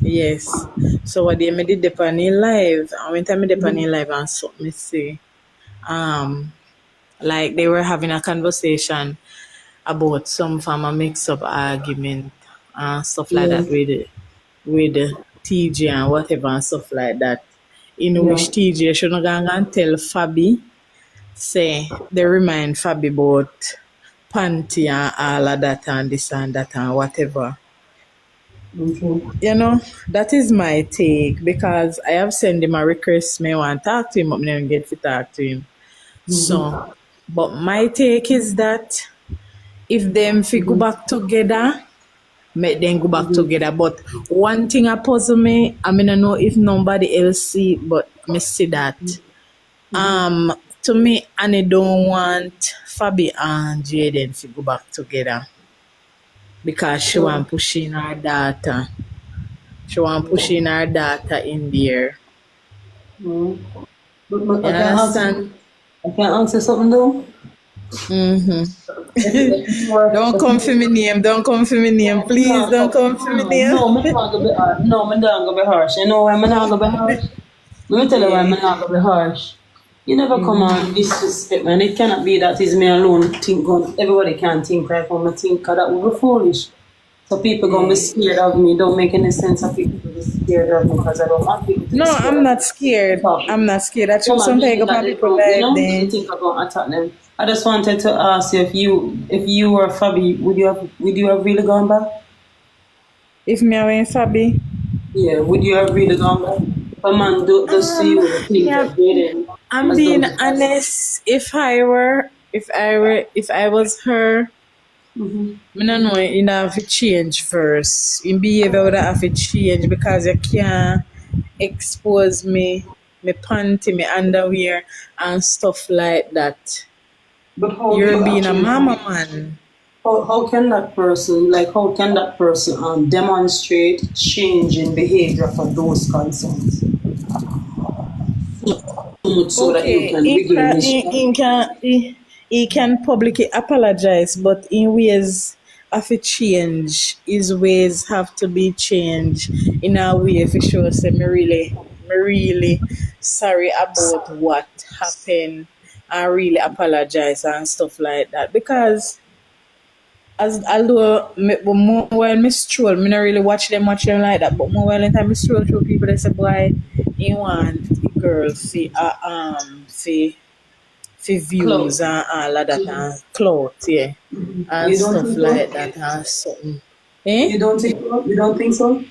Yes. So what day me did the panel live. And when time me the panel live and so me say, um, like they were having a conversation about some form of mix up argument and stuff like Yeah, that with TJ and whatever and stuff like that. In yeah. which TJ should not go and tell Fabi, say they remind Fabi about panty and all of that and this and that and whatever. Okay. You know, that is my take because I have sent him a request. Me want to talk to him, but me never get to talk to him. Mm-hmm. So, but my take is that if them fi go Mm-hmm. back together, make them go back Mm-hmm. together. But one thing I puzzle me, I mean I know if nobody else see, but me see that. Mm-hmm. To me, I don't want Fabi and Jaden to go back together because she So, want pushing her daughter. She want yeah. pushing her daughter in there. Mm. But You understand? I can answer something though. If you were, Don't if come you, for me name. Don't come for me name. Please no, don't come for me name. no, me not gonna be harsh. No, me not gonna be harsh. You know why me not gonna be harsh? Let me tell you why Yeah. me not gonna be harsh. You never come on disrespect, man. It cannot be that it's me alone think going. Everybody can think like how me think, 'cause that would be foolish. So people gonna be Yeah. scared of me. Don't make any sense of people to be scared of me because I don't want people to be No, scared I'm of not me. scared. Talking. I'm not scared. I Yeah, choose man, sometimes I meaning go that on they people don't, live they then. think I'm gonna attack them. I just wanted to ask you if you were Fabi, would you have really gone back? If me away Fabi. Yeah, would you have really gone back? If a man does to you the things Yeah. that Jaden I'm has done being to us. honest. If I was her, Mm-hmm. I don't know, you have to change first. In behavior would have to change because you can't expose me panty, me underwear and stuff like that. But how do You're you being a actually mama man. how can that person how can that person demonstrate change in behavior for those concerns so much so that you Okay, can he regain can his he trust? can he can publicly apologize, but in ways of a change, his ways have to be changed in a way for sure. Say me really sorry about what happened. I really apologize and stuff like that because as although more while me stroll, me not really watch them like that. But more while in time me stroll through people, they say, "Boy, you want the girl for views Close. and all of that and clothes, yeah, and You don't stuff think so? like that and something." Eh? You don't think so?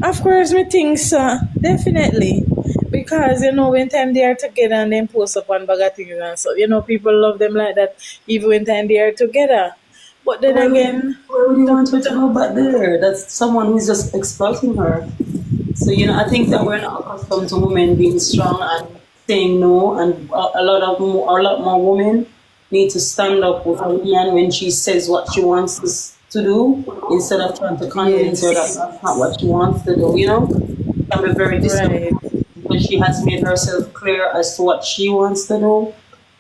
Of course, me think so. Definitely. Because, when time they are together and then post up on bag of things and so, people love them like that, even when time they are together. But then again, Why would you to, want her to to, go back there? That's someone who's just exploiting her. So, I think that we're not accustomed to women being strong and saying no, and a lot more women need to stand up with a man when she says what she wants to do instead of trying to convince her that yes, that's not what she wants to do. It can be very right. disappointing because she has made herself clear as to what she wants to do.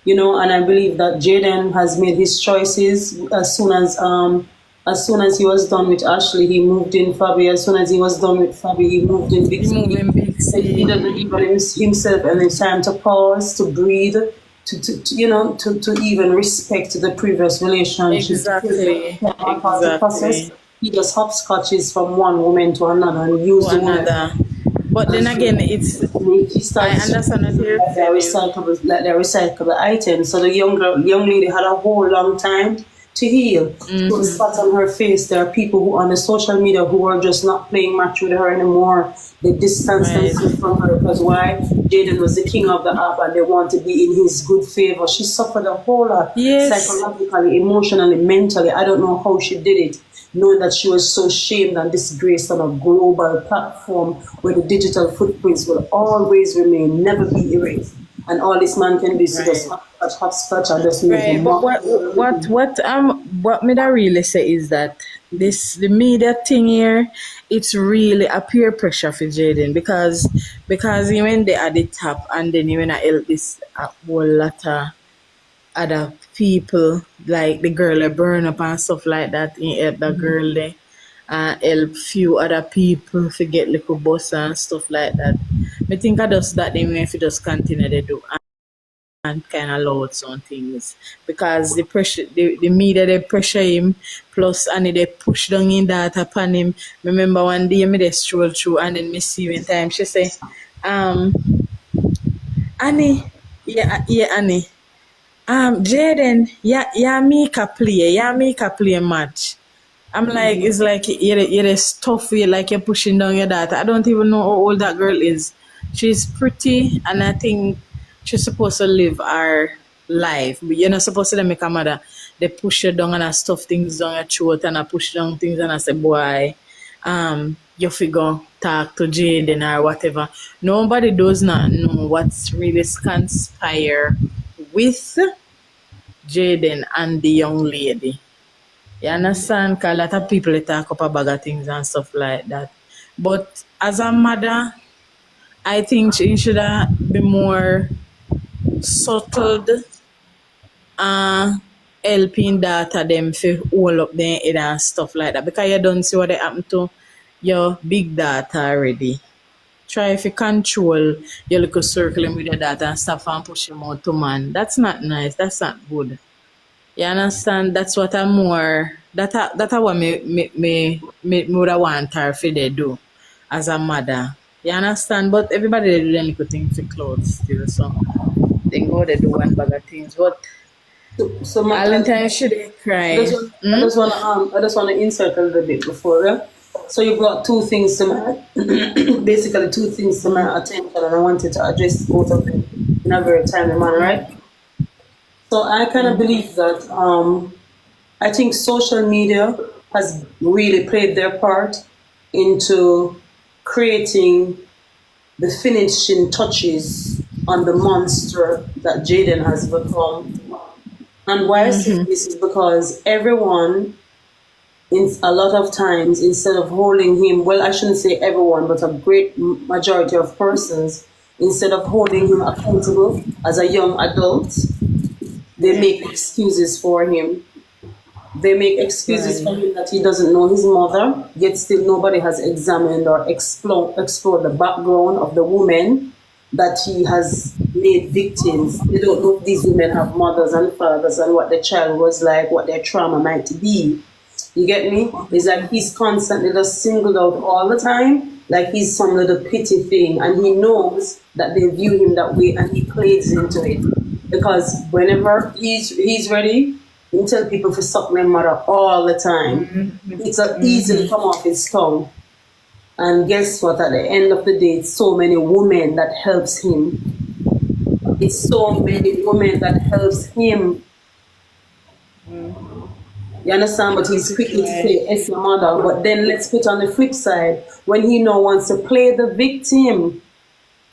And I believe that Jaden has made his choices as soon as he was done with Ashley, he moved in Fabi. As soon as he was done with Fabi, he moved in Big C. Removing big He C. doesn't even himself any time to pause, to breathe, to even respect the previous relationship, to give them Exactly. time to process. Exactly. He just hopscotches from one woman to another and To use the woman another. But then as again, it's, he I starts to understand what use them you're saying. like they're recyclable items. So the young lady had a whole long time to heal. So the spots on her face, there are people who on the social media who are just not playing match with her anymore. They distance Right. themselves from her because why? Jaden was the king of the app and they want to be in his good favor. She suffered a whole lot Yes. psychologically, emotionally, mentally. I don't know how she did it, knowing that she was so shamed and disgraced on a global platform where the digital footprints will always remain, never be erased. And all this man can do is to just Right. hopscotch and just make Right, him but mock. what me da really say is that the media thing here, it's really a peer pressure for Jaden because he went there at the top and then he went to help this a whole lot of other people like the girl that burn up and stuff like that. He help the girl there and help few other people to get little bus and stuff like that. I think I just that they may just continue to do and kind of load some things because the pressure, the media they pressure him, plus and they push down in that upon him. Remember one day me they stroll through and then me see one time she say, um, Annie, yeah, Annie. Jaden, yeah, Meka play, match. I'm like, it's like you're stuff you like you're pushing down your daughter. I don't even know how old that girl is. She's pretty, and I think she's supposed to live her life. But you're not supposed to make a mother. They push you down and I stuff things down your throat and I push down things and I say, boy, you figure talk to Jaden or whatever. Nobody does not know what's really conspire with Jaden and the young lady. You understand? Because a lot of people they talk up a bag of things and stuff like that. But as a mother, I think she should be more subtle and helping daughter them to hold up their head and stuff like that. Because you don't see what they happen to your big daughter already. Try if you control your little circling with your daughter and stop and push him out to man. That's not nice. That's not good. You understand? That's what I'm more. That what me would want her for they do as a mother. You understand? But everybody they do them little things for clothes still, so they go they do one bag of things. But So all the my, time should they cry? I just want to insert a little bit before. Yeah? So you brought two things to my, basically two things to my attention, and I wanted to address both of them in a very timely manner, right? So I kind of believe that I think social media has really played their part into creating the finishing touches on the monster that Jaden has become. And why I say this is because everyone, in a lot of times, instead of holding him, well, I shouldn't say everyone, but a great majority of persons, instead of holding him accountable as a young adult, they make excuses for him. They make excuses Right. for him that he doesn't know his mother, yet still nobody has examined or explored the background of the woman that he has made victims. They don't know if these women have mothers and fathers and what the child was like, what their trauma might be. You get me? It's like he's constantly just singled out all the time, like he's some little pity thing, and he knows that they view him that way, and he plays into it because whenever he's ready, he tell people to suck their mother all the time. It's a easily come off his tongue. And guess what? At the end of the day, it's so many women that helps him. It's so many women that helps him. You understand? But he's quickly to Right. say, it's your mother. But then let's put on the flip side, when he now wants to play the victim,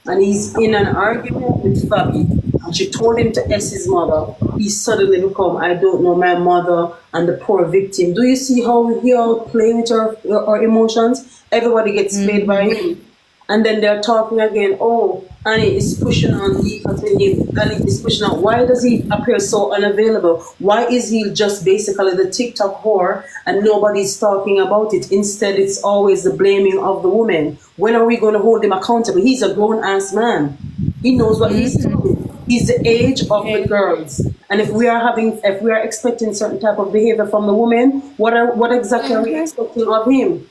and he's in an argument with Fabi, and she told him to S his mother, he suddenly become, I don't know my mother and the poor victim. Do you see how he all play with our emotions? Everybody gets played by him. And then they're talking again, oh, Annie is pushing on Eva to him. Annie is pushing on. Why does he appear so unavailable? Why is he just basically the TikTok whore and nobody's talking about it? Instead, it's always the blaming of the woman. When are we going to hold him accountable? He's a grown-ass man. He knows what he's doing. He's the age of the girls. And if we are expecting certain type of behavior from the woman, what exactly are we expecting of him?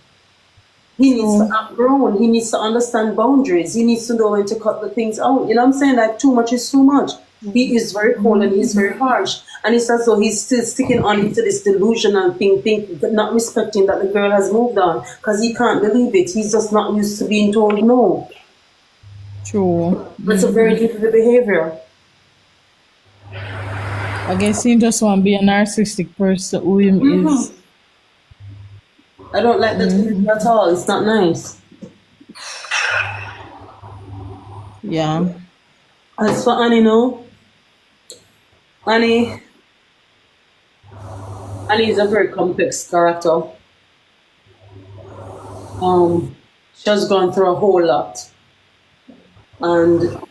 He needs to outgrow. He needs to understand boundaries. He needs to know when to cut the things out. You know what I'm saying? Like too much is too much. He is very cold and he's very harsh. And it's as though he's still sticking on into this delusional thing, not respecting that the girl has moved on. Because he can't believe it. He's just not used to being told no. True. That's a very different behavior. I guess he just want to be a narcissistic person who him is. I don't like that behavior at all. It's not nice. Yeah. As for Annie, no. Annie is a very complex character. She has gone through a whole lot. And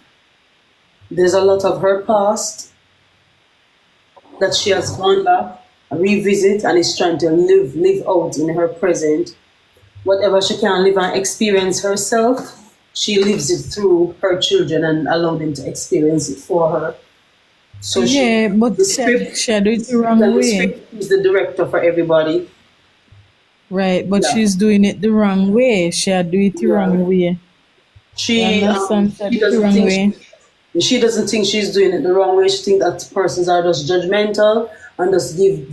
there's a lot of her past that she has gone back, revisit, and is trying to live out in her present whatever she can live and experience herself, she lives it through her children and allow them to experience it for her. So Yeah, but the script, she do it the wrong and the way. script is the director for everybody. Right, but Yeah, she's doing it the wrong way. She do it the yeah. wrong way. You understand? She do it the wrong way. She doesn't think she's doing it the wrong way. She thinks that persons are just judgmental and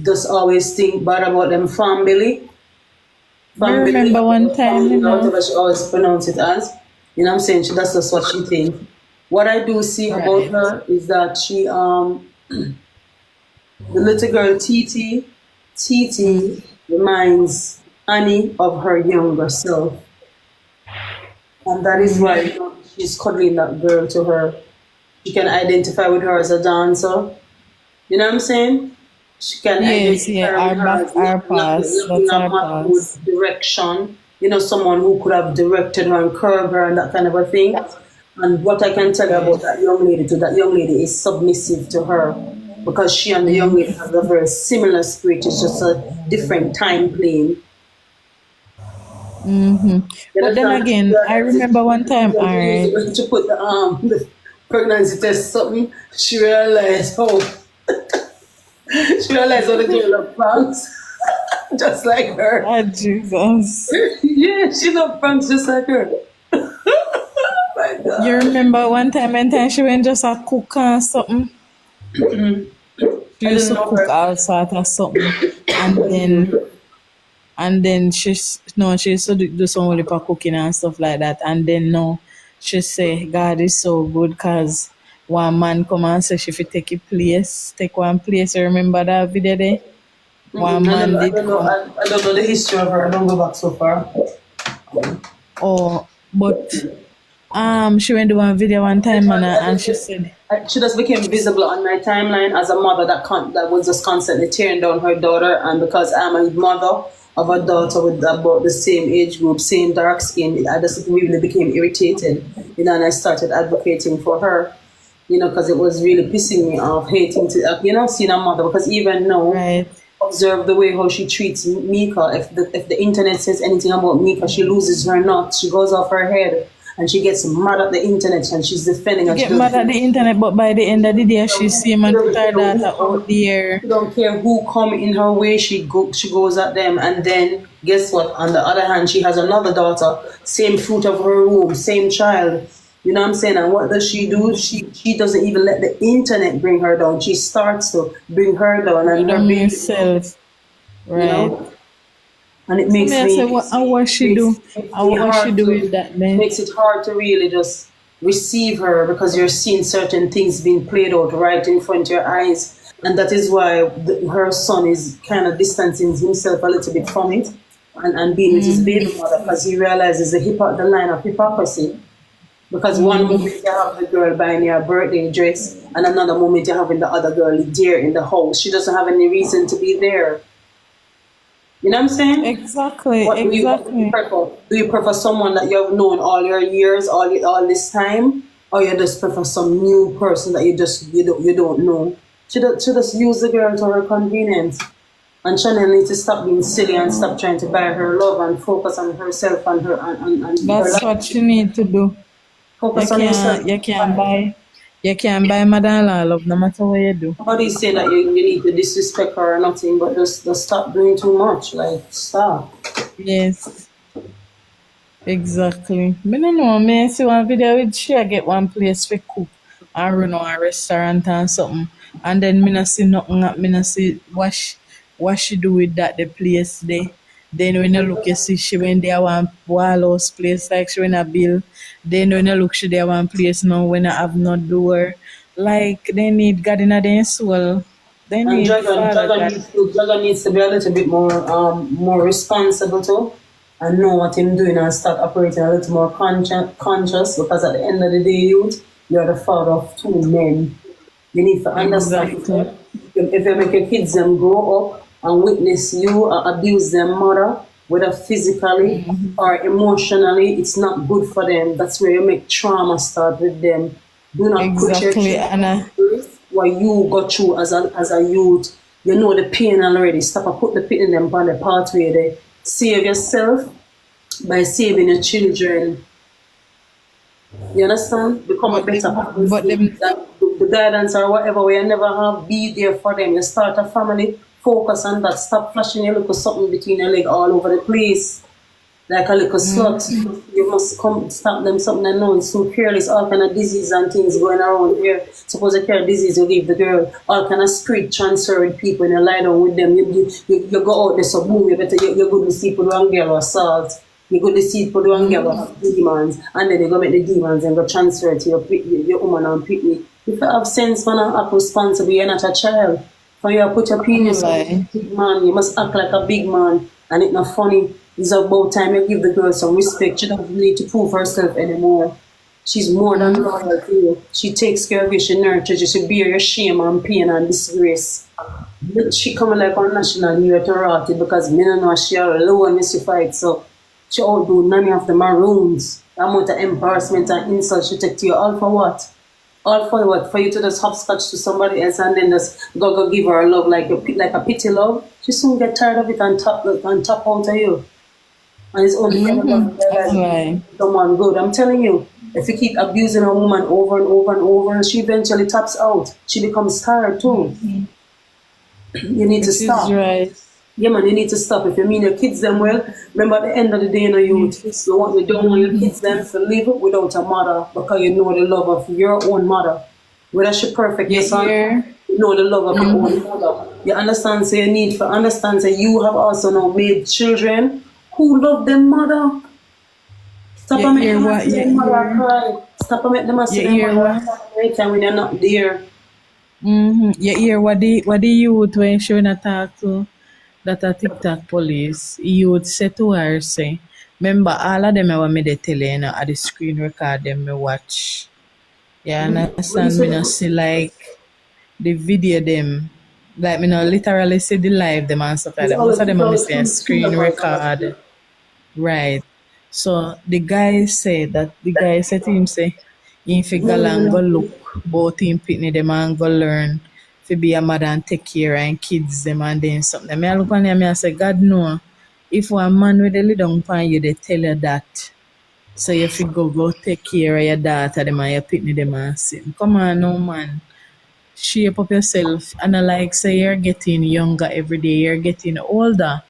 just always think bad about them Me family, remember one time, you know. whatever she always pronounce it as. You know what I'm saying? That's just what she thinks. What I do see about Right. her is that she the little girl Titi reminds Annie of her younger self. And that is why she's cuddling that girl to her. She can identify with her as a dancer. You know what I'm saying? She can Yes, yeah, identify with our her back, as our looking pass. That's at our motherhood pass. direction. You know, someone who could have directed her and curbed her and that kind of a thing. And what I can tell you Right. about that young lady, to that young lady is submissive to her because she and the young lady have a very similar spirit. It's just a different time plane. You But then understand? She again, I realizes remember one she time, all just used right. it to put the pregnancy test something. She realized, oh, she realized all the girl love pranks, just like her. Ah, Jesus. Yeah, she love pranks just like her. My You God. remember one time she went just a cook and something? She I used didn't to know cook her. all sort of something. And then she's no, she used to do some only for cooking and stuff like that. And then no, she say God is so good because one man come and say she fit take one place. You remember that video there? One man I did don't know. come. I don't know the history of her. I don't go back so far. Oh, but she went to one video one time and she said She just became visible on my timeline as a mother that was just constantly tearing down her daughter, and because I'm a mother of a daughter with about the same age group, same dark skin, I just really became irritated, and I started advocating for her, because it was really pissing me off, hating to, seeing a mother, because even now, right. observe the way how she treats Meka. If the internet says anything about Meka, she loses her nuts. She goes off her head, and she gets mad at the internet, and she's defending, She and she get doesn't mad at the internet, but by the end of the day, she see him she and put don't her care data who out come. there. She don't care who come in her way. She goes at them, and then guess what? On the other hand, she has another daughter, same fruit of her womb, same child. You know what I'm saying? And what does she do? She doesn't even let the internet bring her down. She starts to bring her down, Bring and her down baby, herself. you Right. know. And it So me makes I say, me what, and what she makes do? makes And me what she hard do to with that then? makes it hard to really just receive her, because you're seeing certain things being played out right in front of your eyes, and that is why her son is kind of distancing himself a little bit from it, and being with his baby mother, because he realizes the line of hypocrisy. Because one moment you have the girl buying your birthday dress, and another moment you're having the other girl there in the house. She doesn't have any reason to be there. You know what I'm saying? Exactly, What do you exactly. prefer? Do you prefer someone that you have known all your years, all this time, or you just prefer some new person that you don't know? She just use the girl to her convenience, and Chanel needs to stop being silly and stop trying to buy her love and focus on herself and and her That's what life. you need to do. Focus on yourself. You can't buy mother-in-law love no matter what you do. Nobody's saying that you need to disrespect her or nothing, but just stop doing too much. Like, stop. Yes, exactly. Me no know, me see one video with she I get one place for cook and run a restaurant and something. And then me no see nothing me no see what she do with that the place there. Then when you look you see she went there one wall house place like she went a bill. Then when you look she there one place now when I have no door. Like they need God in their soul. They And need Father God. Dragon needs to be a little bit more responsible too, and know what him doing, and start operating a little more conscious, because at the end of the day, youth, you're the father of two men. You need to understand, Exactly. if you make your kids them grow up and witness you abuse their mother, whether physically or emotionally, it's not good for them. That's where you make trauma start with them. Do not put your Exactly. children And what you got through as a youth. You know the pain already. Stop and put the pain in them on the pathway there. Save yourself by saving your children. You understand? Become a But better them, person. but them, The guidance or whatever we never have, be there for them. You start a family, focus on that. Stop flashing your little something between your leg all over the place. Like a little slut. You must come stop them something and know it's so careless, all kind of disease and things going around here. Suppose a care disease you leave the girl, all kind of spirit transfer with people and you lie down with them. You go out there so boom, you better you go to sleep with one girl or assault. You go to sleep with one girl or have demons and then you go make the demons and go transfer it to your woman and picnic. If you have sense, man, and act responsible, you're not a child. For you put your I'm penis on a like, big man, you must act like a big man. And it's not funny. It's about time you give the girl some respect. She doesn't need to prove herself anymore. She's more than loyal to you. She takes care of you, she nurtures you, she bear your shame and pain and disgrace. But she coming like on national new authority because me no know she alone miss fight. So she outdo none of the maroons. The amount of embarrassment and insult she take to you, all for what? All for what? For you to just hopscotch to somebody else and then just go give her a love like a pity love? She soon get tired of it and tap out of you. And it's only ever gonna I'm realize like, someone good. I'm telling you, if you keep abusing a woman over and over and over, she eventually taps out. She becomes tired too. You need to which is stop. right. Yeah, man, you need to stop. If you mean your kids them well, remember at the end of the day, you know, you don't want your kids them to live without a mother because you know the love of your own mother. Whether she perfect, You yes or not, hear? you know the love of your own mother. You understand? So you need to understand that you have also now made children who love their mother. Stop You and make hear them what? see You their mother hear? cry. Stop and make them see You their hear mother what? cry every time when they're not there. You hear what the youth when she wanna talk to that a TikTok police, youth say to her say, remember all of them I want me to tell you, at the screen record them me watch. You What you understand me say? not see like the video them. Like me not literally see the live them and stuff like that. Most of them I miss a screen record. Right. So the guy said to him say if you go and go look both him pitney them and go learn to be a mother and take care and kids them and then something. Me I look on him and I say, God no. If one man with a little down upon you they tell you that. So you fi go take care of your daughter them and your pitney them and sin. Come on no man. Shape up yourself and I like say you're getting younger every day, you're getting older.